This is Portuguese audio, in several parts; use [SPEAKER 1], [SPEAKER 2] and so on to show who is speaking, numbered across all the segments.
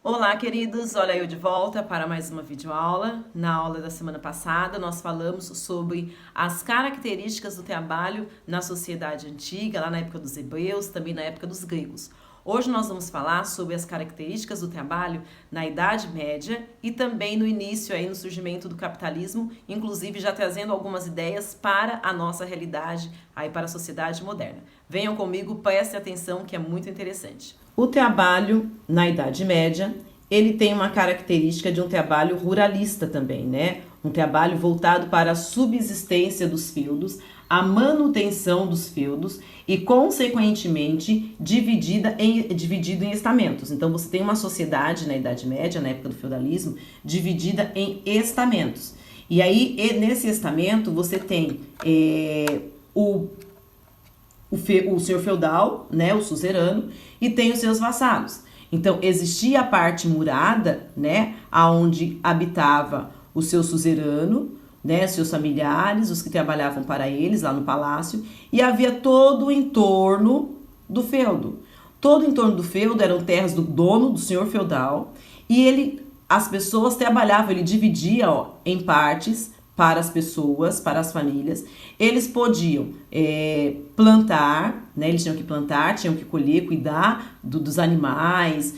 [SPEAKER 1] Olá, queridos! Olha eu de volta para mais uma videoaula. Na aula da semana passada, nós falamos sobre as características do trabalho na sociedade antiga, lá na época dos hebreus, também na época dos gregos. Hoje nós vamos falar sobre as características do trabalho na Idade Média e também no início, no surgimento do capitalismo, inclusive já trazendo algumas ideias para a nossa realidade, para a sociedade moderna. Venham comigo, prestem atenção que é muito interessante. O trabalho na Idade Média, ele tem uma característica de um trabalho ruralista também, né? Um trabalho voltado para a subsistência dos feudos, a manutenção dos feudos e, consequentemente, dividido em estamentos. Então, você tem uma sociedade na Idade Média, na época do feudalismo, dividida em estamentos. E aí, nesse estamento, você tem o senhor feudal, né, o suzerano, e tem os seus vassalos. Então, existia a parte murada, né, aonde habitava o seu suzerano, né, seus familiares, os que trabalhavam para eles lá no palácio, e havia todo o entorno do feudo. Todo o entorno do feudo eram terras do dono, do senhor feudal, e as pessoas trabalhavam, ele dividia em partes para as pessoas, para as famílias. Eles podiam plantar, né? Eles tinham que plantar, tinham que colher, cuidar dos animais,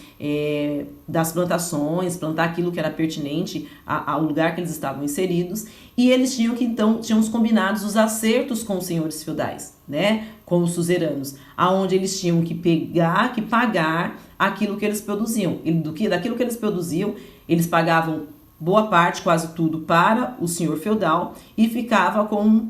[SPEAKER 1] das plantações, plantar aquilo que era pertinente ao lugar que eles estavam inseridos. E eles tinham os combinados, os acertos com os senhores feudais, né? Com os suzeranos, aonde eles tinham que pagar aquilo que eles produziam. Daquilo que eles produziam, eles pagavam boa parte, quase tudo, para o senhor feudal e ficava com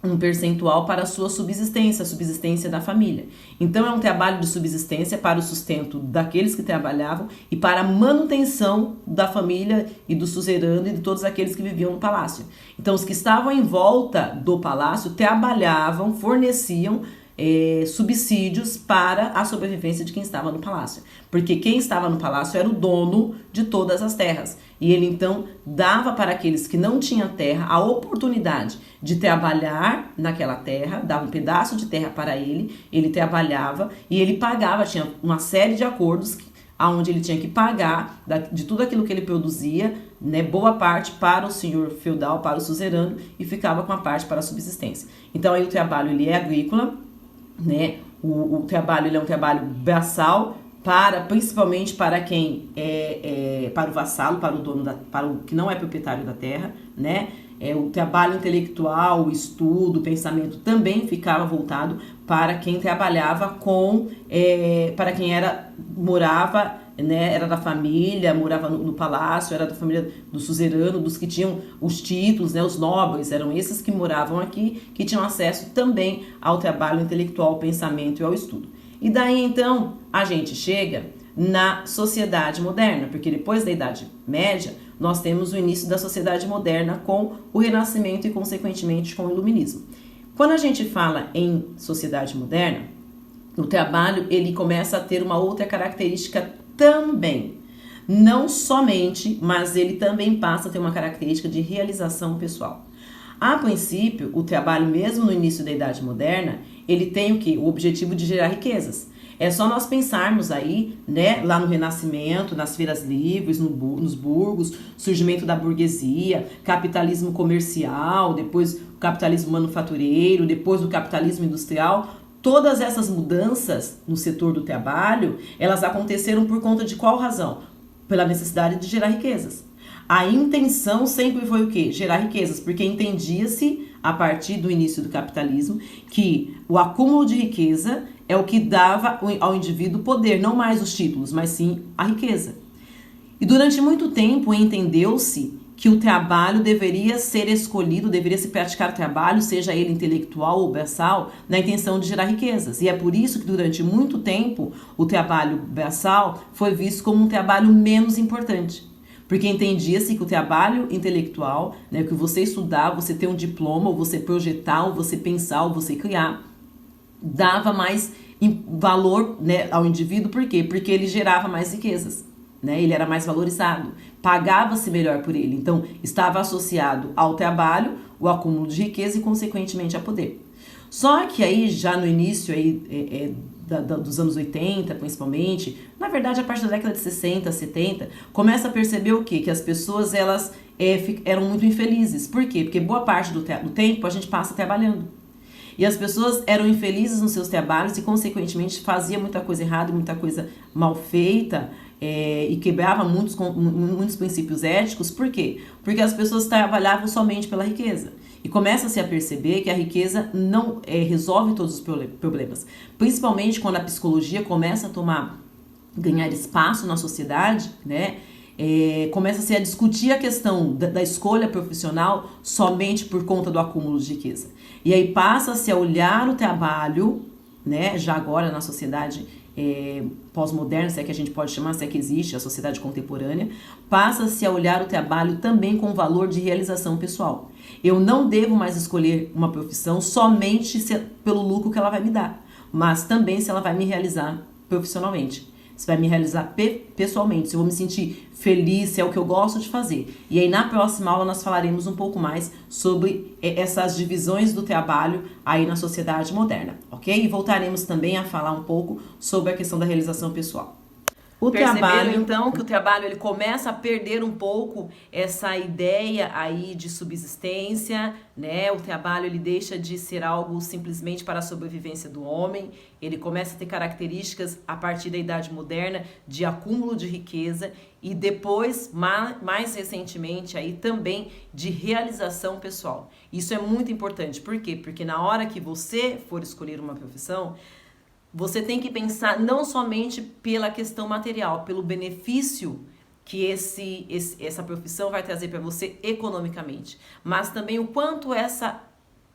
[SPEAKER 1] um percentual para a sua subsistência, a subsistência da família. Então, é um trabalho de subsistência para o sustento daqueles que trabalhavam e para a manutenção da família e do suzerano e de todos aqueles que viviam no palácio. Então, os que estavam em volta do palácio trabalhavam, forneciam subsídios para a sobrevivência de quem estava no palácio, porque quem estava no palácio era o dono de todas as terras, e ele então dava para aqueles que não tinham terra a oportunidade de trabalhar naquela terra, dava um pedaço de terra para ele trabalhava e ele pagava, tinha uma série de acordos onde ele tinha que pagar de tudo aquilo que ele produzia, né, boa parte para o senhor feudal, para o suzerano, e ficava com a parte para a subsistência. Então aí o trabalho ele é agrícola, né? O trabalho ele é um trabalho braçal, principalmente para quem para o vassalo, para o dono para o que não é proprietário da terra, né? O trabalho intelectual, o estudo, o pensamento também ficava voltado para quem trabalhava para quem morava, né, era da família, morava no palácio, era da família do suzerano, dos que tinham os títulos, né, os nobres, eram esses que moravam aqui, que tinham acesso também ao trabalho intelectual, ao pensamento e ao estudo. E daí então a gente chega na sociedade moderna, porque depois da Idade Média nós temos o início da sociedade moderna com o Renascimento e consequentemente com o Iluminismo. Quando a gente fala em sociedade moderna, o trabalho ele começa a ter uma outra característica também, não somente, mas ele também passa a ter uma característica de realização pessoal. A princípio, o trabalho, mesmo no início da Idade Moderna, ele tem o objetivo de gerar riquezas. É só nós pensarmos aí, né, lá no Renascimento, nas feiras livres, nos burgos, surgimento da burguesia, capitalismo comercial, depois o capitalismo manufatureiro, depois o capitalismo industrial. Todas essas mudanças no setor do trabalho, elas aconteceram por conta de qual razão? Pela necessidade de gerar riquezas. A intenção sempre foi o quê? Gerar riquezas, porque entendia-se, a partir do início do capitalismo, que o acúmulo de riqueza é o que dava ao indivíduo poder, não mais os títulos, mas sim a riqueza. E durante muito tempo entendeu-se que o trabalho deveria ser escolhido, deveria se praticar o trabalho, seja ele intelectual ou braçal, na intenção de gerar riquezas. E é por isso que durante muito tempo o trabalho braçal foi visto como um trabalho menos importante. Porque entendia-se que o trabalho intelectual, né, que você estudar, você ter um diploma, ou você projetar, ou você pensar, ou você criar, dava mais valor, né, ao indivíduo. Por quê? Porque ele gerava mais riquezas. Né, ele era mais valorizado, pagava-se melhor por ele. Então, estava associado ao trabalho, o acúmulo de riqueza e, consequentemente, a poder. Só que aí, já no início aí, dos anos 80, principalmente, na verdade, a partir da década de 60, 70, começa a perceber o quê? Que as pessoas, elas eram muito infelizes. Por quê? Porque boa parte do tempo a gente passa trabalhando. E as pessoas eram infelizes nos seus trabalhos e, consequentemente, fazia muita coisa errada, muita coisa mal feita, e quebrava muitos princípios éticos. Por quê? Porque as pessoas trabalhavam somente pela riqueza. E começa-se a perceber que a riqueza não resolve todos os problemas. Principalmente quando a psicologia começa a ganhar espaço na sociedade, né? Começa-se a discutir a questão da escolha profissional somente por conta do acúmulo de riqueza. E aí passa-se a olhar o trabalho, né? Já agora na sociedade pós-moderna, se é que a gente pode chamar, se é que existe a sociedade contemporânea, passa-se a olhar o trabalho também com valor de realização pessoal. Eu não devo mais escolher uma profissão somente pelo lucro que ela vai me dar, mas também se ela vai me realizar profissionalmente, se vai me realizar pessoalmente, se eu vou me sentir feliz, se é o que eu gosto de fazer. E aí na próxima aula nós falaremos um pouco mais sobre essas divisões do trabalho aí na sociedade moderna, ok? E voltaremos também a falar um pouco sobre a questão da realização pessoal. Perceberam então que o trabalho ele começa a perder um pouco essa ideia aí de subsistência, né? O trabalho ele deixa de ser algo simplesmente para a sobrevivência do homem, ele começa a ter características a partir da idade moderna de acúmulo de riqueza e depois, mais recentemente, aí também de realização pessoal. Isso é muito importante, por quê? Porque na hora que você for escolher uma profissão, você tem que pensar não somente pela questão material, pelo benefício que essa profissão vai trazer para você economicamente, mas também o quanto essa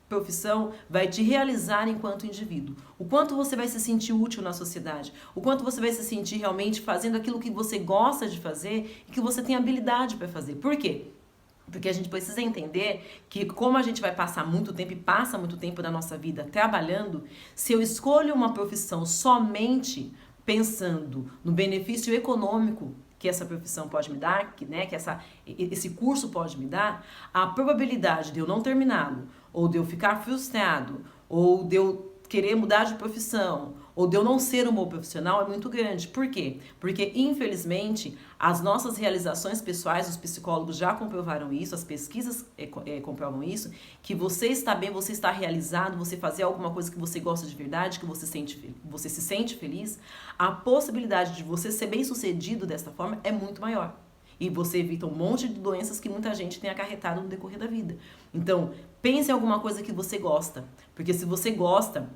[SPEAKER 1] profissão vai te realizar enquanto indivíduo, o quanto você vai se sentir útil na sociedade, o quanto você vai se sentir realmente fazendo aquilo que você gosta de fazer e que você tem habilidade para fazer. Por quê? Porque a gente precisa entender que como a gente vai passar muito tempo e passa muito tempo da nossa vida trabalhando, se eu escolho uma profissão somente pensando no benefício econômico que essa profissão pode me dar, que esse curso pode me dar, a probabilidade de eu não terminá-lo, ou de eu ficar frustrado, ou de eu querer mudar de profissão, ou de eu não ser um bom profissional é muito grande. Por quê? Porque, infelizmente, as nossas realizações pessoais, os psicólogos já comprovaram isso, as pesquisas comprovam isso, que você está bem, você está realizado, você fazer alguma coisa que você gosta de verdade, que você se sente feliz, a possibilidade de você ser bem-sucedido dessa forma é muito maior. E você evita um monte de doenças que muita gente tem acarretado no decorrer da vida. Então, pense em alguma coisa que você gosta, porque se você gosta,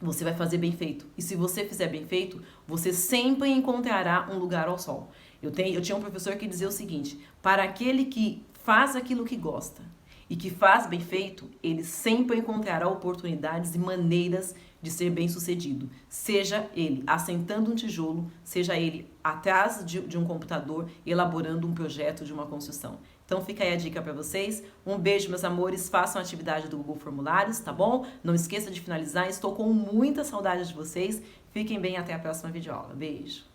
[SPEAKER 1] você vai fazer bem feito. E se você fizer bem feito, você sempre encontrará um lugar ao sol. Eu tinha um professor que dizia o seguinte: para aquele que faz aquilo que gosta e que faz bem feito, ele sempre encontrará oportunidades e maneiras de ser bem sucedido. Seja ele assentando um tijolo, seja ele atrás de um computador, elaborando um projeto de uma construção. Então fica aí a dica para vocês. Um beijo, meus amores. Façam a atividade do Google Formulários, tá bom? Não esqueça de finalizar. Estou com muita saudade de vocês. Fiquem bem, até a próxima videoaula. Beijo!